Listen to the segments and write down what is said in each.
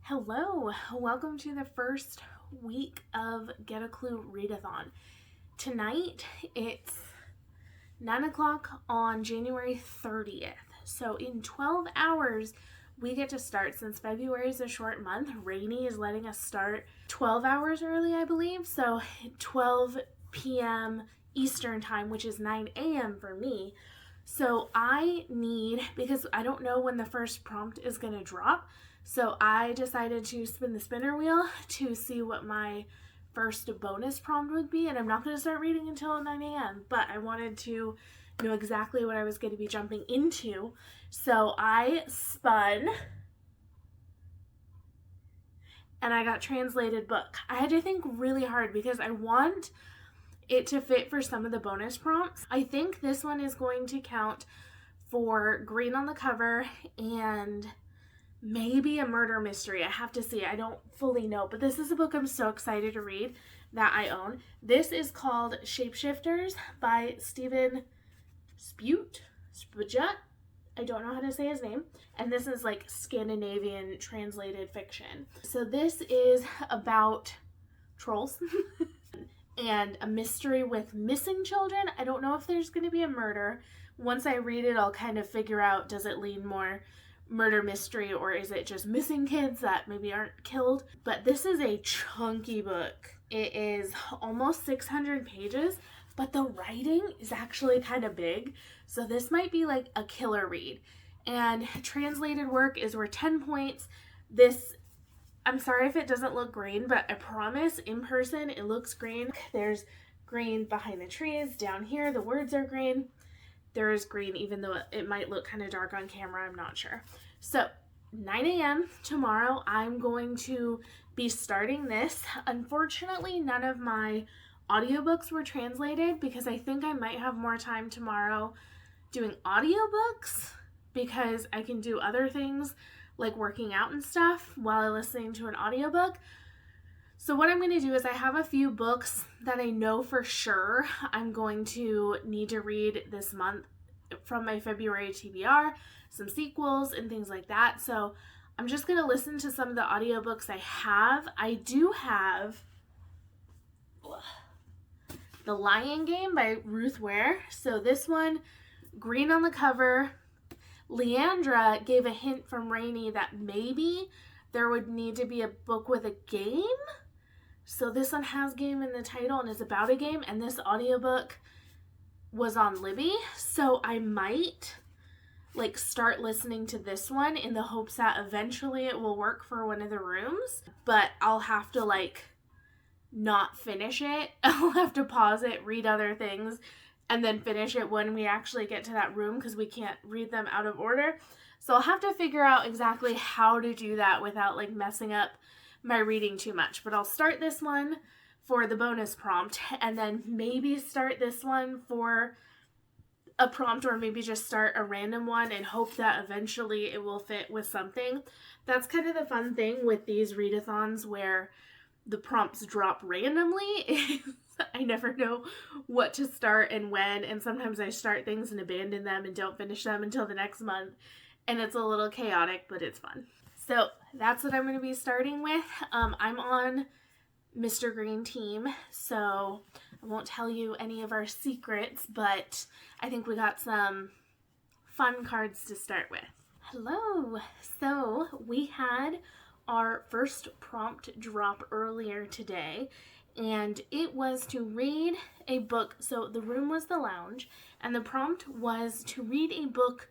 Hello, welcome to the first week of Get a Clue Readathon. Tonight it's 9 o'clock on January 30th. So in 12 hours, we get to start. Since February is a short month, Rainy is letting us start 12 hours early, I believe. So 12 p.m. Eastern time, which is 9 a.m. for me. So I need, because I don't know when the first prompt is going to drop, so I decided to spin the spinner wheel to see what my first bonus prompt would be, and I'm not going to start reading until 9 a.m., but I wanted to know exactly what I was going to be jumping into. So I spun, and I got translated book. I had to think really hard because I want it to fit for some of the bonus prompts. I think this one is going to count for green on the cover and maybe a murder mystery. I have to see. I don't fully know, but this is a book I'm so excited to read that I own. This is called Shapeshifters by Stephen Spujut. I don't know how to say his name. And this is like Scandinavian translated fiction. So this is about trolls and a mystery with missing children. I don't know if there's going to be a murder. Once I read it, I'll kind of figure out, does it lean more murder mystery or is it just missing kids that maybe aren't killed? But this is a chunky book. It is almost 600 pages, but the writing is actually kind of big. So this might be like a killer read. And translated work is worth 10 points. I'm sorry if it doesn't look green, but I promise in person it looks green. There's green behind the trees. Down here, the words are green. There is green, even though it might look kind of dark on camera. I'm not sure. So 9 a.m. tomorrow, I'm going to be starting this. Unfortunately, none of my audiobooks were translated because I think I might have more time tomorrow doing audiobooks because I can do other things like working out and stuff while listening to an audiobook. So what I'm going to do is I have a few books that I know for sure I'm going to need to read this month from my February TBR, some sequels and things like that. So I'm just going to listen to some of the audiobooks I have. I do have The Lion Game by Ruth Ware. So this one, green on the cover. Leandra gave a hint from Rainy that maybe there would need to be a book with a game. So this one has game in the title and is about a game, and this audiobook was on Libby. So I might start listening to this one in the hopes that eventually it will work for one of the rooms, but I'll have to not finish it. I'll have to pause it, read other things, and then finish it when we actually get to that room because we can't read them out of order. So I'll have to figure out exactly how to do that without messing up my reading too much. But I'll start this one for the bonus prompt and then maybe start this one for a prompt, or maybe just start a random one and hope that eventually it will fit with something. That's kind of the fun thing with these readathons where the prompts drop randomly. I never know what to start and when, and sometimes I start things and abandon them and don't finish them until the next month, and it's a little chaotic, but it's fun. So that's what I'm going to be starting with. I'm on Mr. Green team, so I won't tell you any of our secrets, but I think we got some fun cards to start with. Hello! So we had our first prompt drop earlier today, and it was to read a book. So the room was the lounge, and the prompt was to read a book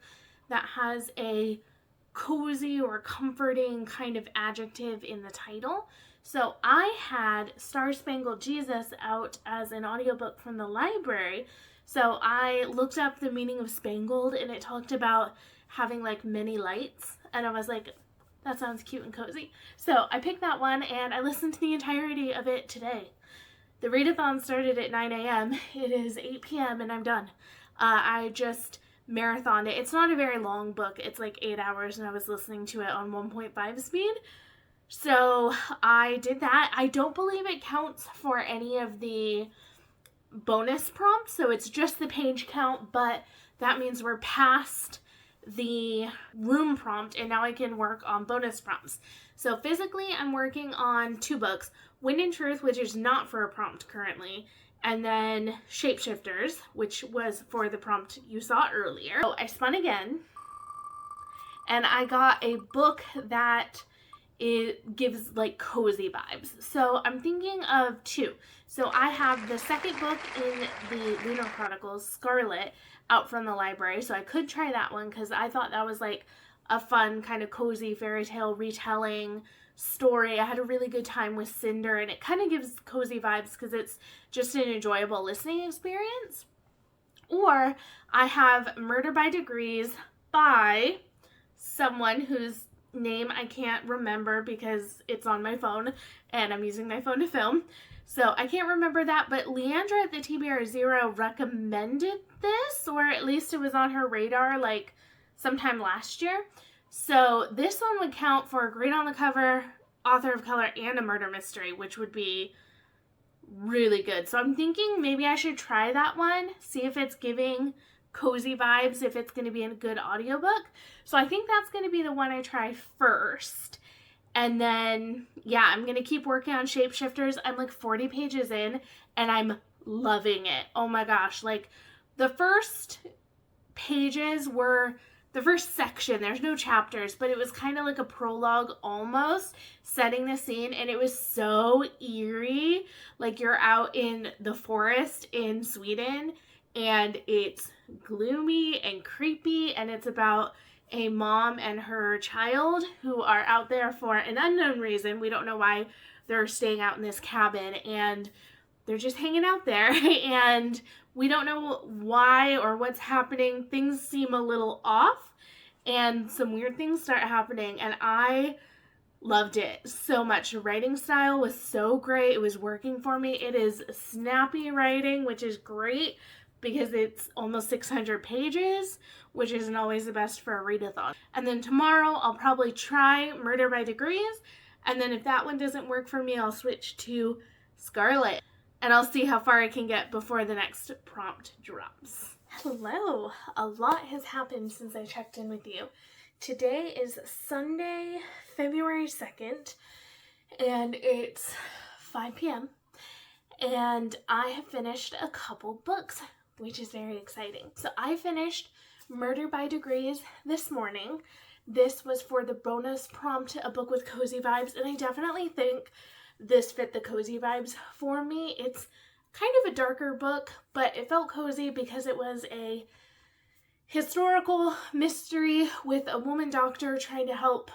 that has a cozy or comforting kind of adjective in the title. So I had Star Spangled Jesus out as an audiobook from the library. So I looked up the meaning of spangled, and it talked about having many lights, and I was like, that sounds cute and cozy. So I picked that one and I listened to the entirety of it today. The readathon started at 9 a.m. It is 8 p.m. and I'm done. I just marathoned it. It's not a very long book. It's 8 hours and I was listening to it on 1.5 speed. So I did that. I don't believe it counts for any of the bonus prompts. So it's just the page count, but that means we're past the room prompt, and now I can work on bonus prompts. So physically, I'm working on 2 books, Wind and Truth, which is not for a prompt currently, and then Shapeshifters, which was for the prompt you saw earlier. So I spun again, and I got a book that it gives like cozy vibes. So I'm thinking of 2. So I have the second book in the Lunar Chronicles, Scarlet, out from the library. So I could try that one because I thought that was like a fun kind of cozy fairy tale retelling story. I had a really good time with Cinder, and it kind of gives cozy vibes because it's just an enjoyable listening experience. Or I have Murder by Degrees by someone whose name I can't remember because it's on my phone and I'm using my phone to film. So I can't remember that, but Leandra at the TBR Zero recommended this, or at least it was on her radar like sometime last year. So this one would count for green on the cover, author of color, and a murder mystery, which would be really good. So I'm thinking maybe I should try that one, see if it's giving cozy vibes, if it's going to be a good audiobook. So I think that's going to be the one I try first. And then, yeah, I'm going to keep working on Shapeshifters. I'm like 40 pages in and I'm loving it. Oh my gosh. Like the first pages were the first section. There's no chapters, but it was kind of like a prologue almost, setting the scene. And it was so eerie. Like you're out in the forest in Sweden and it's gloomy and creepy, and it's about a mom and her child who are out there for an unknown reason. We don't know why they're staying out in this cabin, and they're just hanging out there, and we don't know why or what's happening. Things seem a little off, and some weird things start happening, and I loved it so much. The writing style was so great. It was working for me. It is snappy writing, which is great because it's almost 600 pages, which isn't always the best for a readathon. And then tomorrow I'll probably try Murder by Degrees, and then if that one doesn't work for me, I'll switch to Scarlet, and I'll see how far I can get before the next prompt drops. Hello! A lot has happened since I checked in with you. Today is Sunday, February 2nd, and it's 5 p.m., and I have finished a couple books, which is very exciting. So I finished Murder by Degrees this morning. This was for the bonus prompt, a book with cozy vibes, and I definitely think this fit the cozy vibes for me. It's kind of a darker book, but it felt cozy because it was a historical mystery with a woman doctor trying to help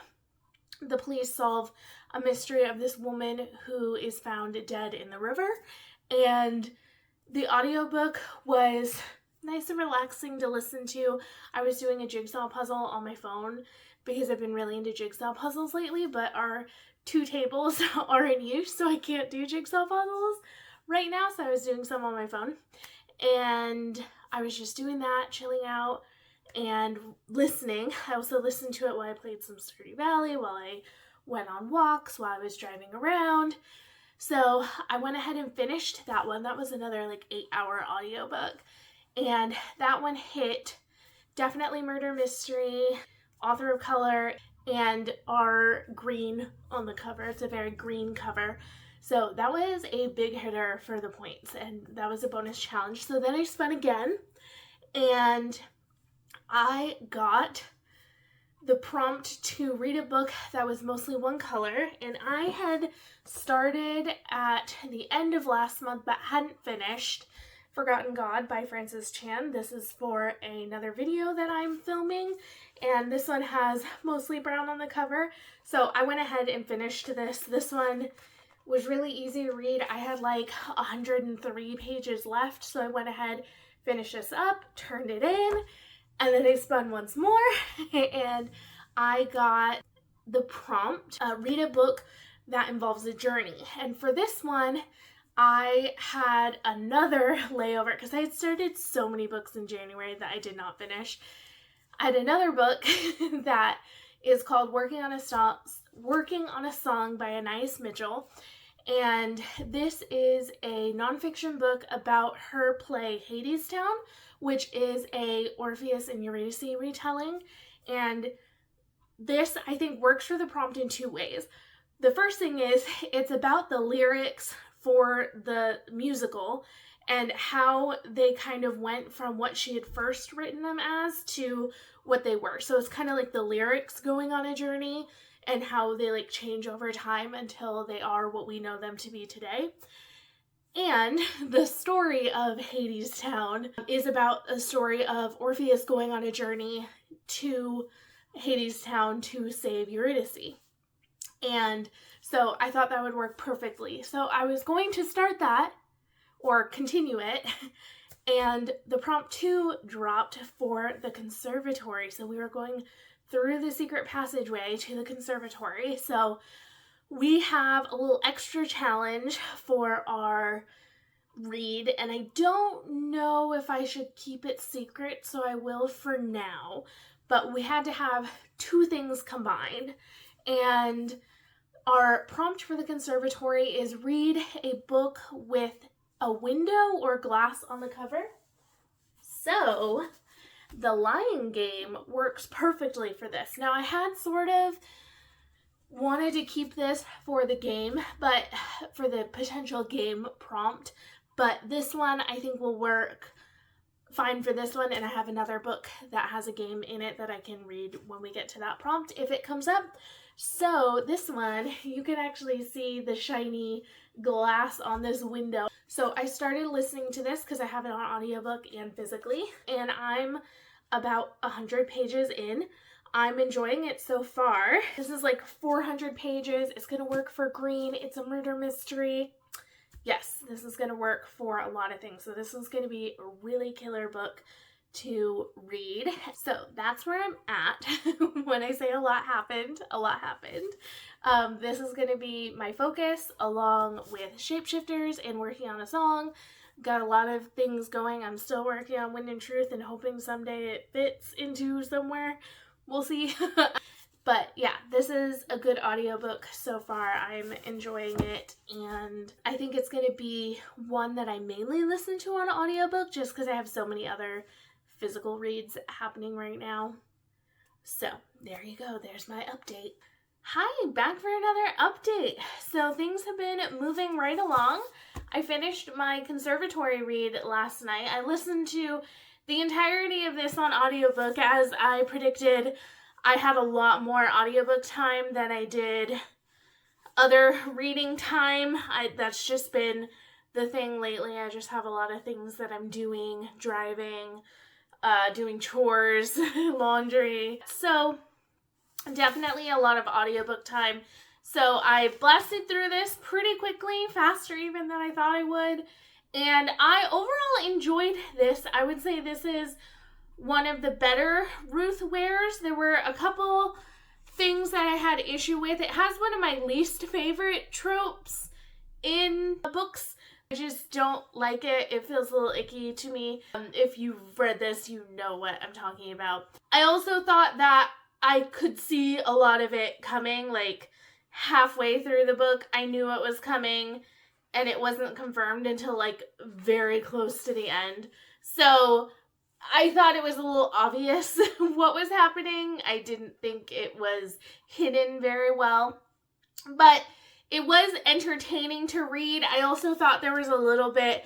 the police solve a mystery of this woman who is found dead in the river. And the audiobook was nice and relaxing to listen to. I was doing a jigsaw puzzle on my phone because I've been really into jigsaw puzzles lately, but our 2 tables are in use, so I can't do jigsaw puzzles right now, so I was doing some on my phone. And I was just doing that, chilling out and listening. I also listened to it while I played some Stardew Valley, while I went on walks, while I was driving around. So I went ahead and finished that one. That was another like 8-hour audiobook. And that one hit definitely murder mystery, author of color, and are green on the cover. It's a very green cover. So that was a big hitter for the points, and that was a bonus challenge. So then I spun again, and I got the prompt to read a book that was mostly one color, and I had started at the end of last month but hadn't finished Forgotten God by Frances Chan. This is for another video that I'm filming, and this one has mostly brown on the cover, so I went ahead and finished this. This one was really easy to read. I had like 103 pages left, so I went ahead, finished this up, turned it in, and then I spun once more, and I got the prompt, read a book that involves a journey. And for this one, I had another layover because I had started so many books in January that I did not finish. I had another book that is called Working on a Song by Anais Mitchell. And this is a nonfiction book about her play Hadestown, which is a Orpheus and Eurydice retelling. And this, I think, works for the prompt in two ways. The first thing is it's about the lyrics for the musical and how they kind of went from what she had first written them as to what they were. So it's kind of like the lyrics going on a journey and how they like change over time until they are what we know them to be today. And the story of Hadestown is about a story of Orpheus going on a journey to Hadestown to save Eurydice. And so I thought that would work perfectly. So I was going to start that or continue it, and the prompt 2 dropped for the conservatory. So we were going through the secret passageway to the conservatory. So we have a little extra challenge for our read, and I don't know if I should keep it secret, so I will for now. But we had to have 2 things combined, and our prompt for the conservatory is read a book with a window or glass on the cover. So the Lying Game works perfectly for this. Now I had sort of wanted to keep this for the game, but for the potential game prompt, but this one I think will work fine for this one, and I have another book that has a game in it that I can read when we get to that prompt if it comes up. So this one, you can actually see the shiny glass on this window. So I started listening to this because I have it on audiobook and physically, and I'm about 100 pages in. I'm enjoying it so far. This is like 400 pages. It's gonna work for green. It's a murder mystery. Yes, this is going to work for a lot of things. So this is going to be a really killer book to read. So that's where I'm at. When I say a lot happened, a lot happened. This is going to be my focus along with Shapeshifters and working on a song. Got a lot of things going. I'm still working on Wind and Truth and hoping someday it fits into somewhere. We'll see. But yeah, this is a good audiobook so far. I'm enjoying it, and I think it's going to be one that I mainly listen to on audiobook just because I have so many other physical reads happening right now. So there you go. There's my update. Hi, back for another update. So things have been moving right along. I finished my conservatory read last night. I listened to the entirety of this on audiobook as I predicted. I had a lot more audiobook time than I did other reading time. That's just been the thing lately. I just have a lot of things that I'm doing, driving, doing chores, laundry. So definitely a lot of audiobook time. So I blasted through this pretty quickly, faster even than I thought I would. And I overall enjoyed this. I would say this is one of the better Ruth Wares. There were a couple things that I had issue with. It has one of my least favorite tropes in books. I just don't like it. It feels a little icky to me. If you've read this, you know what I'm talking about. I also thought that I could see a lot of it coming, like halfway through the book. I knew it was coming, and it wasn't confirmed until like very close to the end. So I thought it was a little obvious what was happening. I didn't think it was hidden very well, but it was entertaining to read. I also thought there was a little bit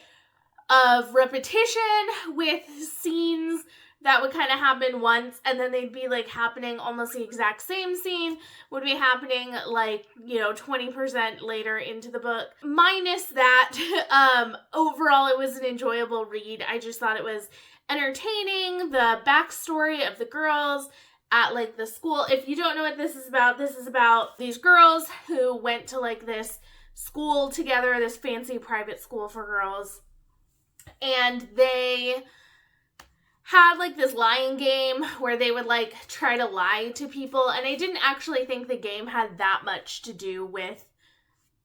of repetition with scenes that would kind of happen once, and then they'd be like happening almost the exact same scene would be happening like, 20% later into the book. Minus that, overall it was an enjoyable read. I just thought it was entertaining. The backstory of the girls at like the school. If you don't know what this is about these girls who went to like this school together, this fancy private school for girls, and they had like this lying game where they would like try to lie to people, and I didn't actually think the game had that much to do with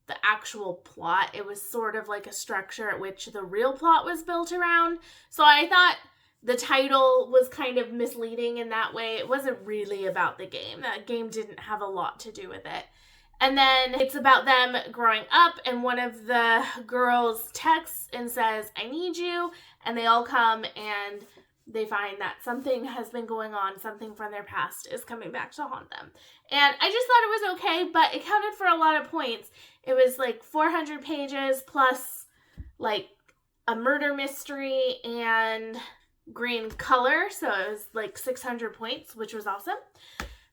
the actual plot. It was sort of like a structure at which the real plot was built around. So I thought the title was kind of misleading in that way. It wasn't really about the game. That game didn't have a lot to do with it. And then it's about them growing up, and one of the girls texts and says, I need you. And they all come and they find that something has been going on, something from their past is coming back to haunt them. And I just thought it was okay, but it counted for a lot of points. It was like 400 pages plus like a murder mystery and green color. So it was like 600 points, which was awesome.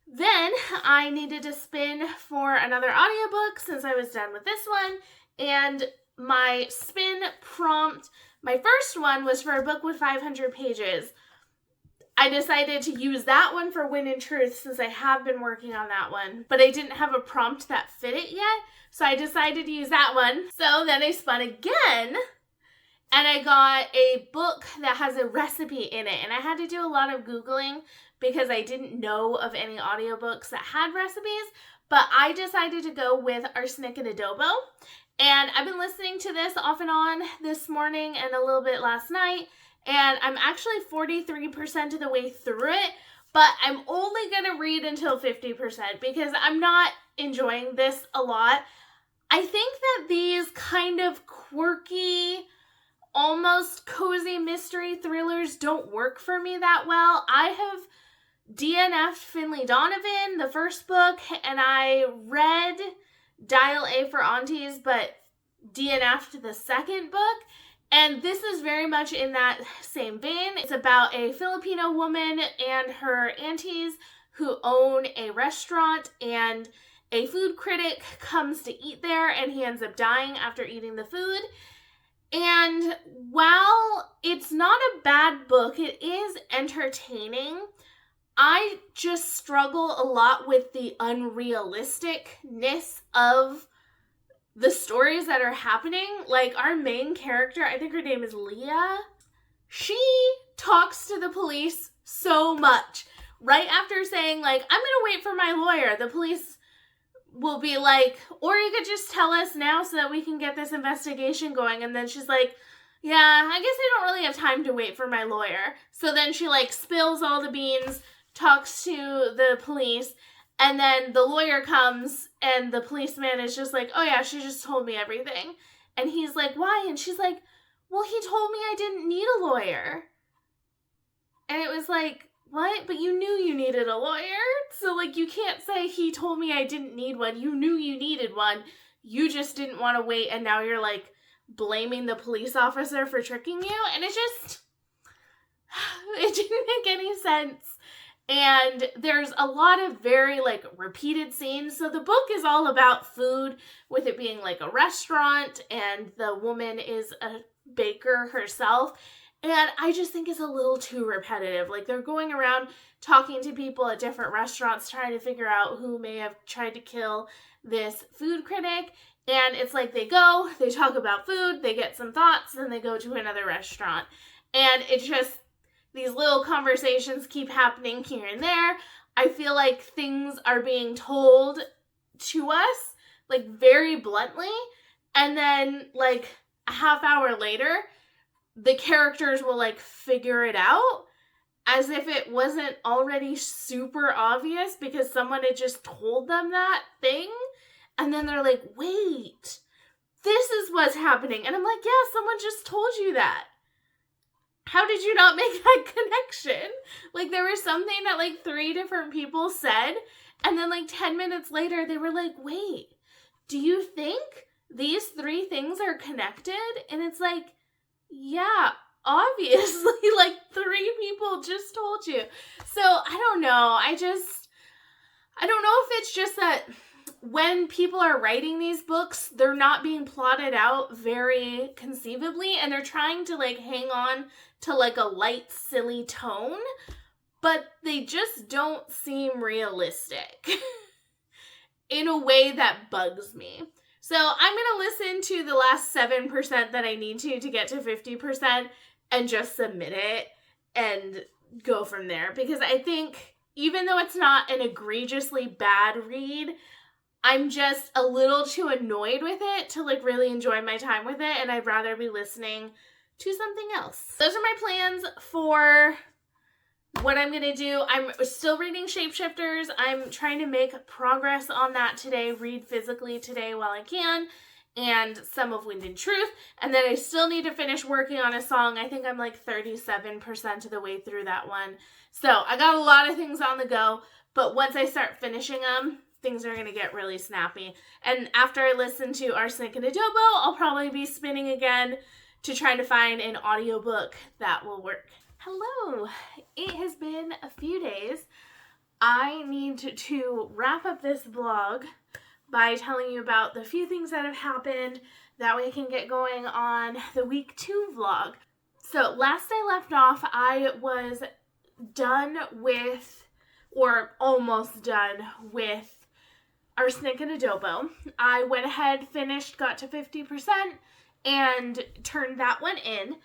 Then I needed to spin for another audiobook since I was done with this one. And my spin prompt, my first one was for a book with 500 pages. I decided to use that one for Win and Truth since I have been working on that one, but I didn't have a prompt that fit it yet. So I decided to use that one. So then I spun again and I got a book that has a recipe in it. And I had to do a lot of Googling because I didn't know of any audiobooks that had recipes, but I decided to go with Arsenic and Adobo. And I've been listening to this off and on this morning and a little bit last night, and I'm actually 43% of the way through it, but I'm only going to read until 50% because I'm not enjoying this a lot. I think that these kind of quirky, almost cozy mystery thrillers don't work for me that well. I have DNF'd Finley Donovan, the first book, and I read Dial A for Aunties, but DNF'd the second book. And this is very much in that same vein. It's about a Filipino woman and her aunties who own a restaurant, and a food critic comes to eat there and he ends up dying after eating the food. And while it's not a bad book, it is entertaining. I just struggle a lot with the unrealisticness of the stories that are happening. Like our main character, I think her name is Leah, she talks to the police so much. Right after saying like, I'm gonna wait for my lawyer, the police will be like, or you could just tell us now so that we can get this investigation going. And then she's like, yeah, I guess I don't really have time to wait for my lawyer. So then she like spills all the beans, talks to the police, and then the lawyer comes and the policeman is just like, oh yeah, she just told me everything. And he's like, why? And she's like, well, he told me I didn't need a lawyer. And it was like, what? But you knew you needed a lawyer? So like you can't say he told me I didn't need one. You knew you needed one. You just didn't want to wait, and now you're like blaming the police officer for tricking you. And it didn't make any sense. And there's a lot of very like repeated scenes. So the book is all about food, with it being like a restaurant, and the woman is a baker herself. And I just think it's a little too repetitive. Like they're going around talking to people at different restaurants, trying to figure out who may have tried to kill this food critic. And it's like they go, they talk about food, they get some thoughts, then they go to another restaurant. And it's just, these little conversations keep happening here and there. I feel like things are being told to us, like very bluntly. And then like a half hour later, the characters will like figure it out as if it wasn't already super obvious because someone had just told them that thing. And then they're like, wait, this is what's happening. And I'm like, yeah, someone just told you that. How did you not make that connection? Like there was something that like 3 different people said, and then like 10 minutes later they were like, wait, do you think these 3 things are connected? And it's like, yeah, obviously, like 3 people just told you. So I don't know. I don't know if it's just that when people are writing these books, they're not being plotted out very conceivably, and they're trying to like hang on to like a light, silly tone, but they just don't seem realistic in a way that bugs me. So I'm going to listen to the last 7% that I need to get to 50% and just submit it and go from there. Because I think even though it's not an egregiously bad read, I'm just a little too annoyed with it to like really enjoy my time with it. And I'd rather be listening to something else. Those are my plans for what I'm going to do, I'm still reading Shapeshifters. I'm trying to make progress on that today, read physically today while I can, and some of Wind and Truth. And then I still need to finish working on a song. I think I'm like 37% of the way through that one. So I got a lot of things on the go, but once I start finishing them, things are going to get really snappy. And after I listen to Arsenic and Adobo, I'll probably be spinning again to try to find an audiobook that will work. Hello, it has been a few days. I need to wrap up this vlog by telling you about the few things that have happened. That way I can get going on the week 2 vlog. So last I left off, I was done with, or almost done with, Arsenic and Adobo. I went ahead, finished, got to 50%, and turned that one in.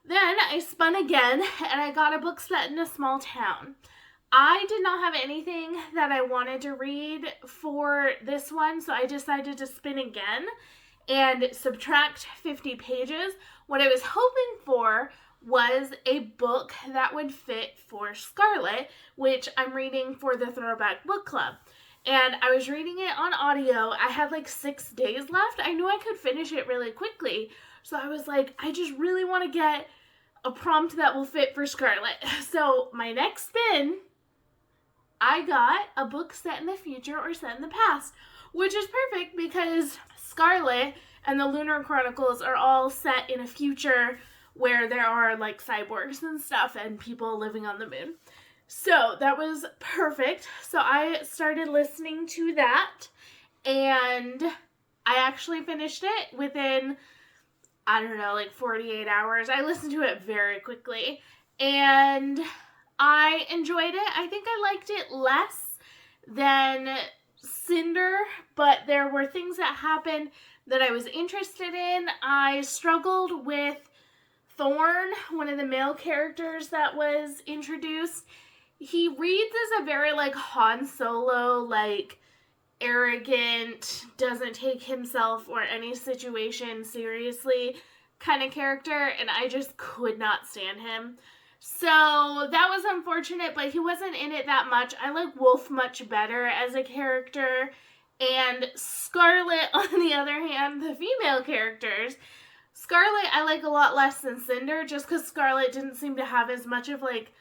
Then I spun again, and I got a book set in a small town. I did not have anything that I wanted to read for this one, so I decided to spin again and subtract 50 pages. What I was hoping for was a book that would fit for Scarlet, which I'm reading for the Throwback Book Club. And I was reading it on audio. I had like 6 days left. I knew I could finish it really quickly. So I was like, I just really want to get a prompt that will fit for Scarlet. So my next spin, I got a book set in the future or set in the past, which is perfect because Scarlet and the Lunar Chronicles are all set in a future where there are like cyborgs and stuff and people living on the moon. So that was perfect. So I started listening to that, and I actually finished it within, I don't know, like 48 hours. I listened to it very quickly, and I enjoyed it. I think I liked it less than Cinder, but there were things that happened that I was interested in. I struggled with Thorn, one of the male characters that was introduced. He reads as a very, like, Han Solo, like, arrogant, doesn't take himself or any situation seriously kind of character, and I just could not stand him. So that was unfortunate, but he wasn't in it that much. I like Wolf much better as a character, and Scarlet, on the other hand, the female characters, Scarlet I like a lot less than Cinder, just because Scarlet didn't seem to have as much of, like,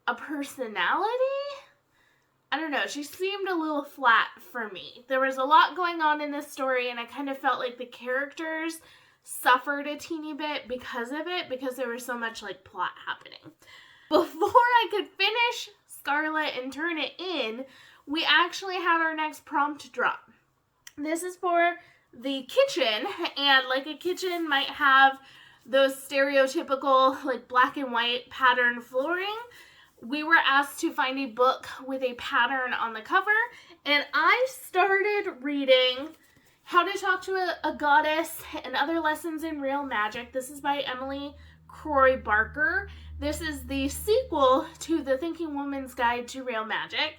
a personality? I don't know, she seemed a little flat for me. There was a lot going on in this story, and I kind of felt like the characters suffered a teeny bit because of it, because there was so much, like, plot happening. Before I could finish Scarlet and turn it in, we actually had our next prompt drop. This is for the kitchen, and like a kitchen might have those stereotypical, like, black and white pattern flooring. We were asked to find a book with a pattern on the cover, and I started reading How to Talk to a Goddess and Other Lessons in Real Magic. This is by Emily Croy Barker. This is the sequel to The Thinking Woman's Guide to Real Magic,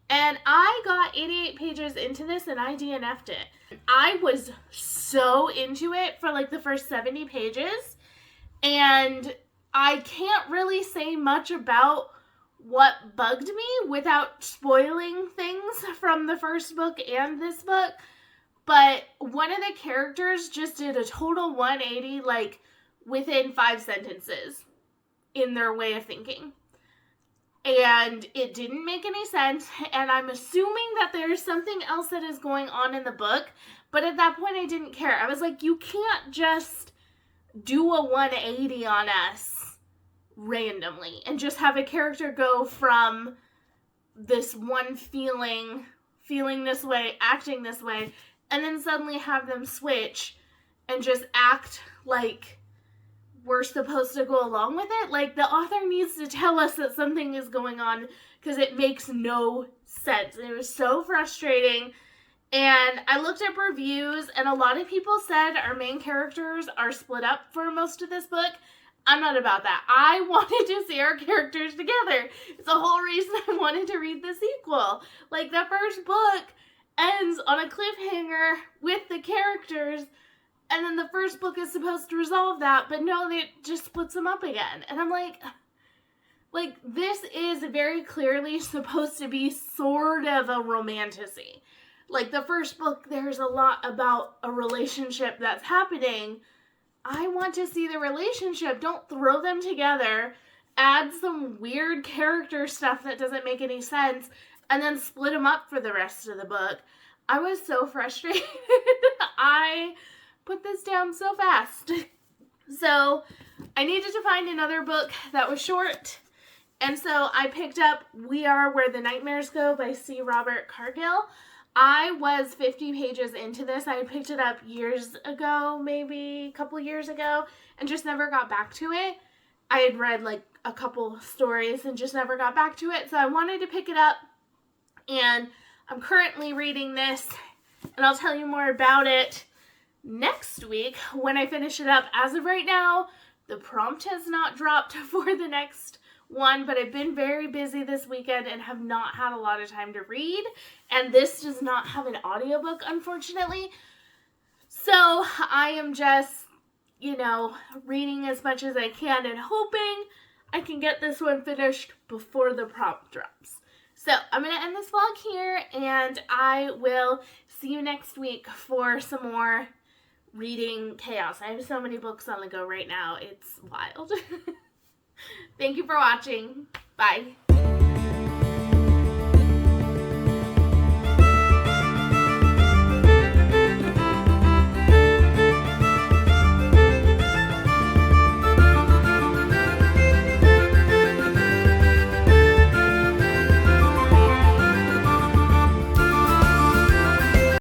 and I got 88 pages into this and I DNF'd it. I was so into it for like the first 70 pages, and I can't really say much about what bugged me without spoiling things from the first book and this book, but one of the characters just did a total 180, like, within 5 sentences in their way of thinking. And it didn't make any sense, and I'm assuming that there's something else that is going on in the book, but at that point I didn't care. I was like, you can't just do a 180 on us randomly and just have a character go from this one feeling this way, acting this way, and then suddenly have them switch and just act like we're supposed to go along with it. Like, the author needs to tell us that something is going on, because it makes no sense. It was so frustrating. And I looked up reviews, and a lot of people said our main characters are split up for most of this book. I'm not about that. I wanted to see our characters together. It's the whole reason I wanted to read the sequel. Like, the first book ends on a cliffhanger with the characters, and then the first book is supposed to resolve that, but no, it just splits them up again. And I'm like, Like, this is very clearly supposed to be sort of a romantasy. Like, the first book, there's a lot about a relationship that's happening. I want to see the relationship. Don't throw them together, add some weird character stuff that doesn't make any sense, and then split them up for the rest of the book. I was so frustrated. I put this down so fast. So I needed to find another book that was short. And so I picked up We Are Where the Nightmares Go by C. Robert Cargill. I was 50 pages into this. I had picked it up years ago, maybe a couple years ago, and just never got back to it. I had read like a couple stories and just never got back to it. So I wanted to pick it up, and I'm currently reading this, and I'll tell you more about it next week when I finish it up. As of right now, the prompt has not dropped for the next one, but I've been very busy this weekend and have not had a lot of time to read, and this does not have an audiobook, unfortunately. So I am just, reading as much as I can and hoping I can get this one finished before the prompt drops. So I'm going to end this vlog here, and I will see you next week for some more reading chaos. I have so many books on the go right now. It's wild. Thank you for watching. Bye.